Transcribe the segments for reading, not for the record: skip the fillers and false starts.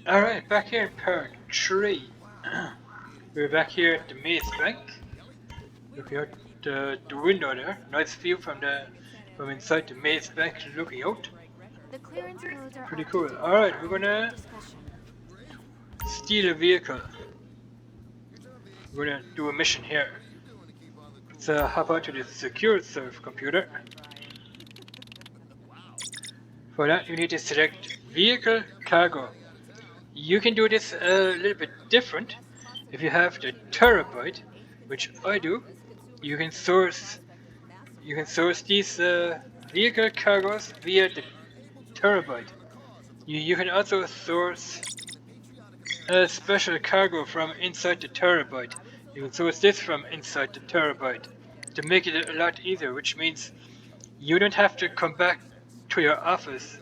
Alright, back here in part 3. We're back here at the Maze Bank. Looking out the window there. Nice view from inside the Maze Bank looking out. The clearance codes are Pretty cool. Alright, we're gonna steal a vehicle. We're gonna do a mission here. Let's hop onto the secure serve computer. For that you need to select vehicle cargo. You can do this a little bit different. If you have the terabyte, which I do, you can source these vehicle cargos via the terabyte. You can also source a special cargo from inside the terabyte. You can source this from inside the terabyte to make it a lot easier, which means you don't have to come back to your office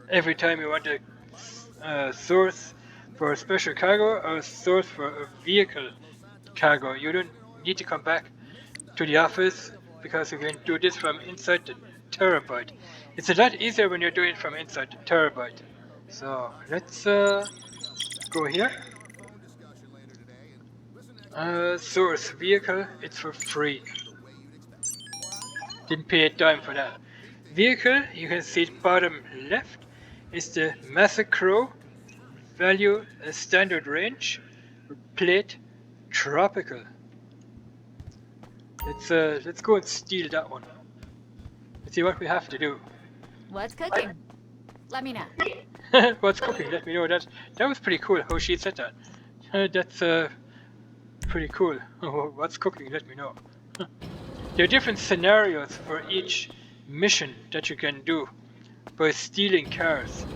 every time you want to source for a special cargo or source for a vehicle cargo. You don't need to come back to the office because you can do this from inside the terabyte. It's a lot easier when you're doing it from inside the terabyte. So let's go here. Source vehicle, it's for free. Didn't pay a dime for that. Vehicle, you can see it bottom left, is the Massacro. Value standard range, plate tropical. Let's go and steal that one. Let's see what we have to do. What's cooking? Let me know. What's cooking? Let me know. That was pretty cool how she said that. That's pretty cool. What's cooking? Let me know. There are different scenarios for each mission that you can do by stealing cars.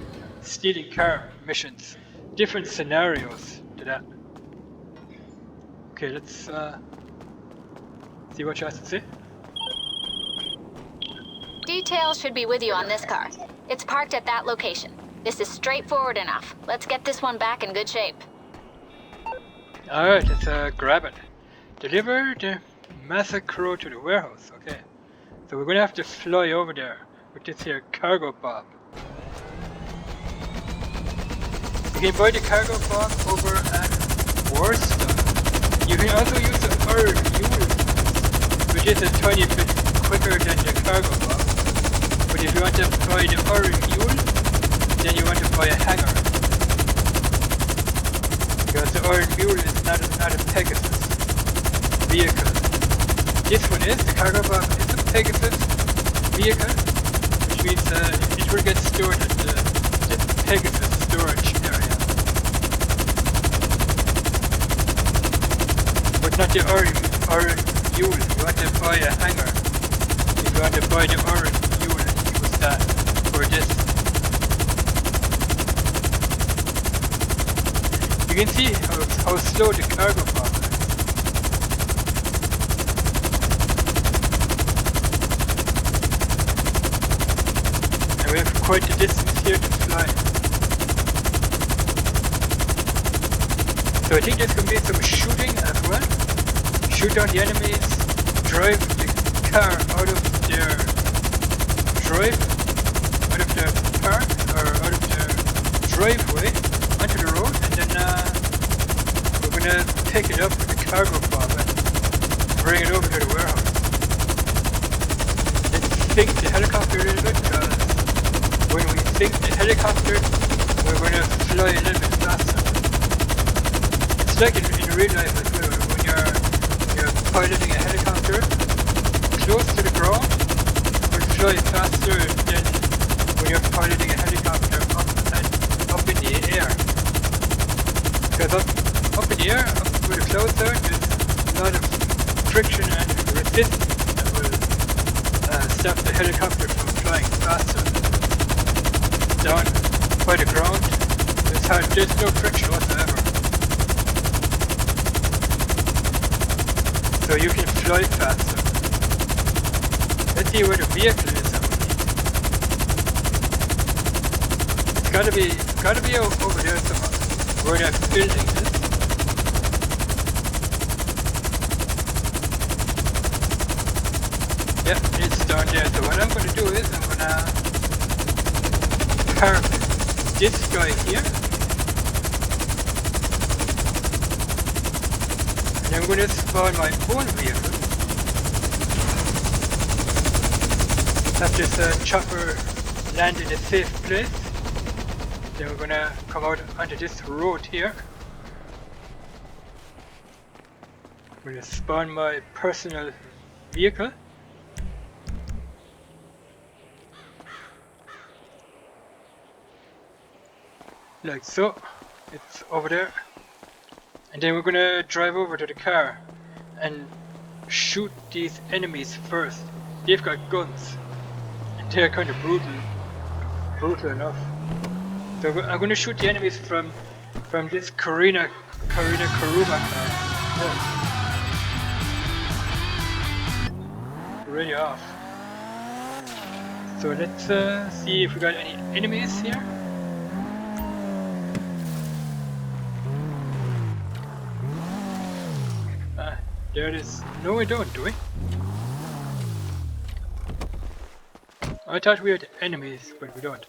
Stealing car missions. Different scenarios to that. Okay, let's see what she has to say. Details should be with you on this car. It's parked at that location. This is straightforward enough. Let's get this one back in good shape. Alright, let's grab it. Deliver the Massacro to the warehouse. Okay. So we're gonna have to fly over there with this here cargo bob. You can buy the cargo bob over at Warstow. You can also use the iron mule, which is a tiny bit quicker than the cargo bob. But if you want to buy the iron mule, then you want to buy a hanger. Because the iron mule is not a Pegasus vehicle. This one is, the cargo bob is a Pegasus vehicle, which means it will get stored at the Pegasus storage area. But not the iron mule. You want to buy a hanger. If you want to buy the iron mule, use that for this. You can see how slow the cargo bob is. And we have quite a distance here to fly. So I think there's going to be some shooting as well. Shoot down the enemies, drive the car out of their park or out of their driveway onto the road, and then we're going to pick it up with the cargo bob and bring it over to the warehouse. Let's sink the helicopter a little bit, because when we sink the helicopter, we're going to fly a little bit faster. It's like in real life as well, when you're piloting a helicopter close to the ground, it will fly faster than when you're piloting a helicopter up in the air. Because up in the air, up where the clouds are, there's a lot of friction and resistance that will stop the helicopter from flying faster. Down by the ground, there's no friction whatsoever. So you can fly faster. Let's see where the vehicle is. It's gotta be over there somewhere, where that building is. Yeah, it's down there. So what I'm gonna do is I'm gonna park this guy here And I'm gonna spawn my own vehicle. Have this chopper land in a safe place. Then we're gonna come out onto this road here. I'm gonna spawn my personal vehicle. Like so. It's over there. And then we're gonna drive over to the car and shoot these enemies first. They've got guns. And they're kind of brutal enough. So I'm gonna shoot the enemies from this Karuma car. Yeah. Ready off. So let's see if we got any enemies here. There it is. No, we don't, do we? I thought we had enemies, but we don't.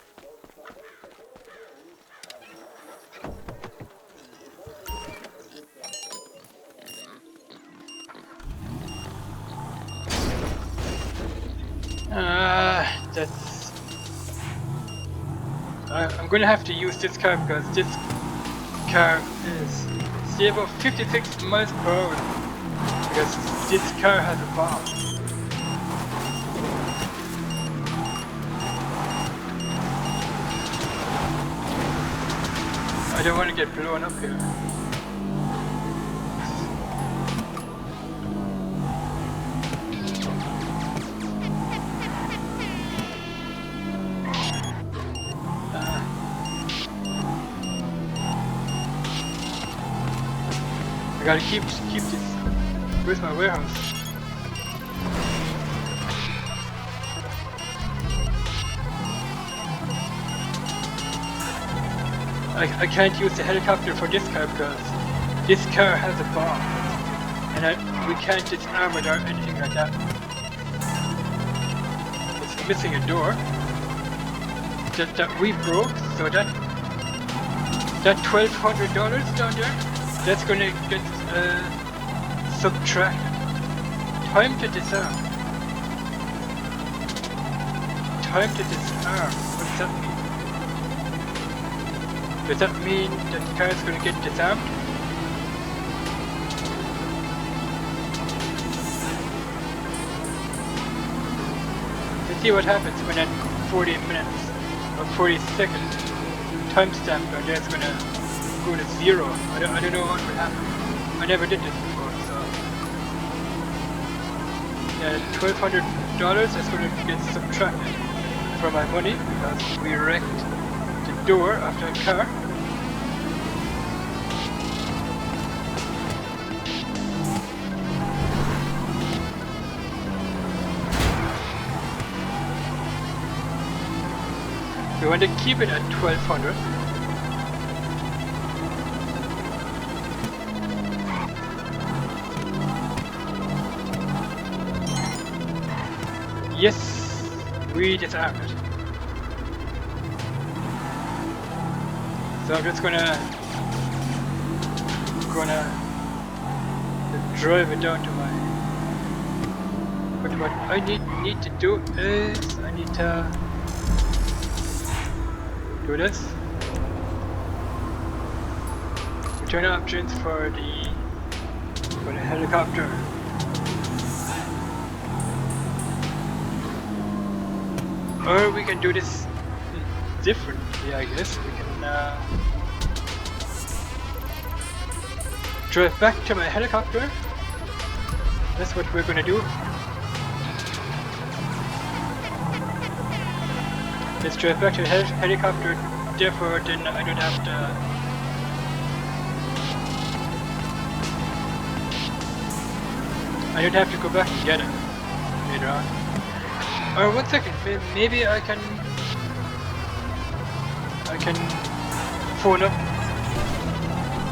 That's... I'm gonna have to use this car because this car is say about 56 miles per hour because this car has a bomb. I don't want to get blown up here. I gotta keep this. Where's my warehouse? I can't use the helicopter for this car because this car has a bomb, and we can't disarm it or anything like that. It's missing a door that we broke, so that $1,200 down there, that's gonna get subtracted. Time to disarm. Time to disarm. What does that mean? Does that mean that the car is going to get disarmed? Let's see what happens when at 40 minutes or 40 seconds timestamp down there is going to go to 0. I don't know what will happen. I never did this before, so yeah, $1,200 is going to get subtracted from my money because we wrecked the door after a car. We want to keep it at 1,200. Yes, we disarmed it. So I'm just gonna drive it down to my. But what I need to do is I need to do this. Return options for the helicopter. Or we can do this differently, I guess. We can drive back to my helicopter. That's what we're gonna do. Let's drive back to the helicopter, therefore then I don't have to... I don't have to go back and get it later on. Or 1 second, maybe I can phone up.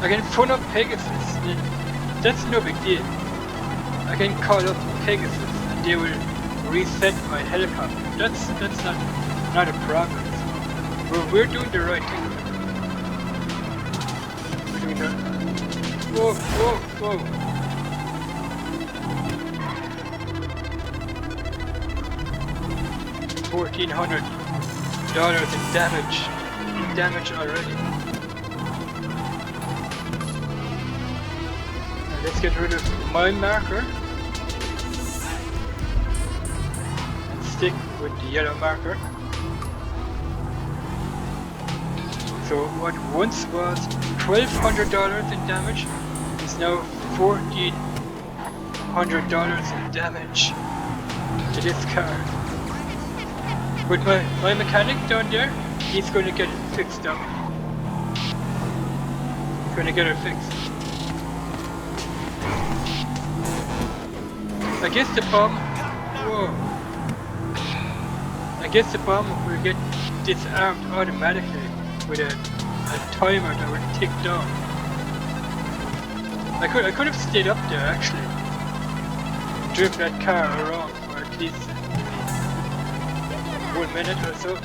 I can phone up Pegasus. That's no big deal. I can call up Pegasus and they will reset my helicopter. That's not a problem. We're doing the right thing. We're doing the... Whoa. $1,400 in damage already. Now let's get rid of my marker and stick with the yellow marker. So what once was $1,200 in damage is now $1,400 in damage to this car. But my mechanic down there, he's going to get it fixed up. He's going to get it fixed. I guess the bomb... Whoa. I guess the bomb will get disarmed automatically with a timer that will tick down. I could have stayed up there actually. Driven that car around for at least 1 minute or so.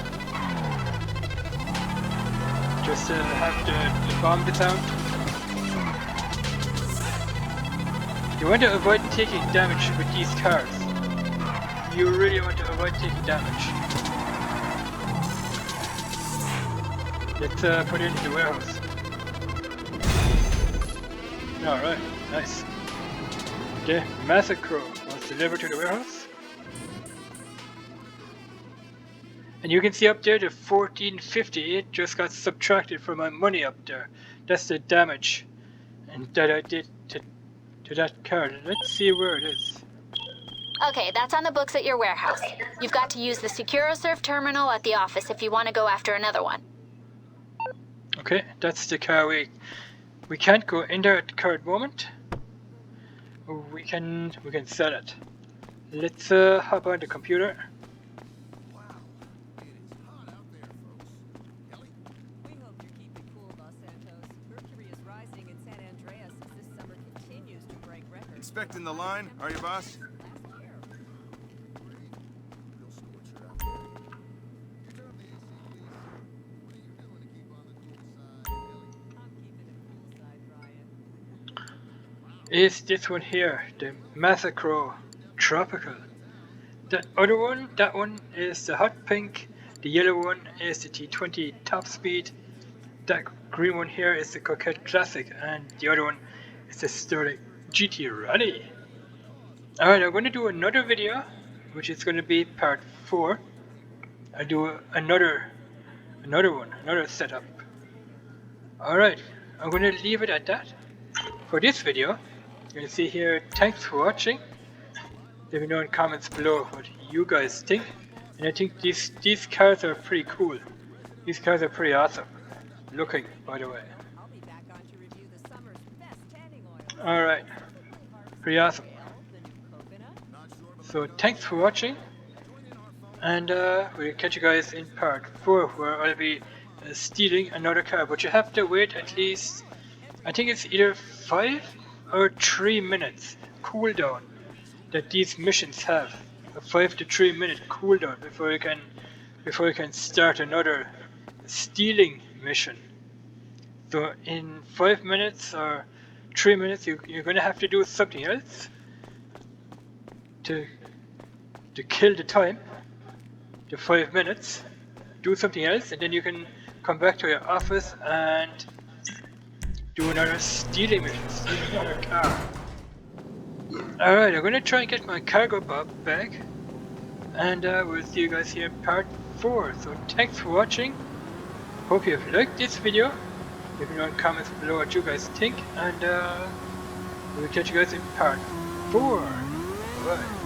Just to have the bomb disarmed. You want to avoid taking damage with these cars. You really want to avoid taking damage. Let's put it in the warehouse. Alright, nice. The Massacro was delivered to the warehouse. And you can see up there the 1450, it just got subtracted from my money up there. That's the damage and that I did to that car. Let's see where it is. Okay, that's on the books at your warehouse. You've got to use the SecuroSurf terminal at the office if you want to go after another one. Okay, that's the car we can't go in there at the current moment. We can sell it. Let's hop on the computer. We hope you're keeping cool, Los Santos. Mercury is rising in San Andreas as this summer continues to break records. Expecting the line, are you, boss? Is this one here, the Massacro Tropical. The other one, that one is the hot pink, the yellow one is the T20 top speed, that green one here is the Coquette Classic, and the other one is the Sterling GT Rally. Alright, I'm going to do another video, which is going to be part 4. I'll do another setup. Alright, I'm going to leave it at that. For this video, you can see here, thanks for watching. Let me know in comments below what you guys think. And I think these cars are pretty cool. These cars are pretty awesome looking, by the way. I'll be back on to review the summer's best tanning oil. Alright, pretty awesome. The new coconut. So thanks for watching. And we'll catch you guys in part 4 where I'll be stealing another car. But you have to wait at least, I think it's either 5 or 3 minutes cooldown that these missions have. A 5 to 3 minute cooldown before you can start another stealing mission. So in 5 minutes or 3 minutes you're gonna have to do something else to kill the time, the 5 minutes, do something else, and then you can come back to your office and do another stealing mission, steal another car. Alright, I'm gonna try and get my cargo bob back, and we'll see you guys here in part 4. So thanks for watching, hope you have liked this video, let me know in comments below what you guys think, and we'll catch you guys in part 4. Bye.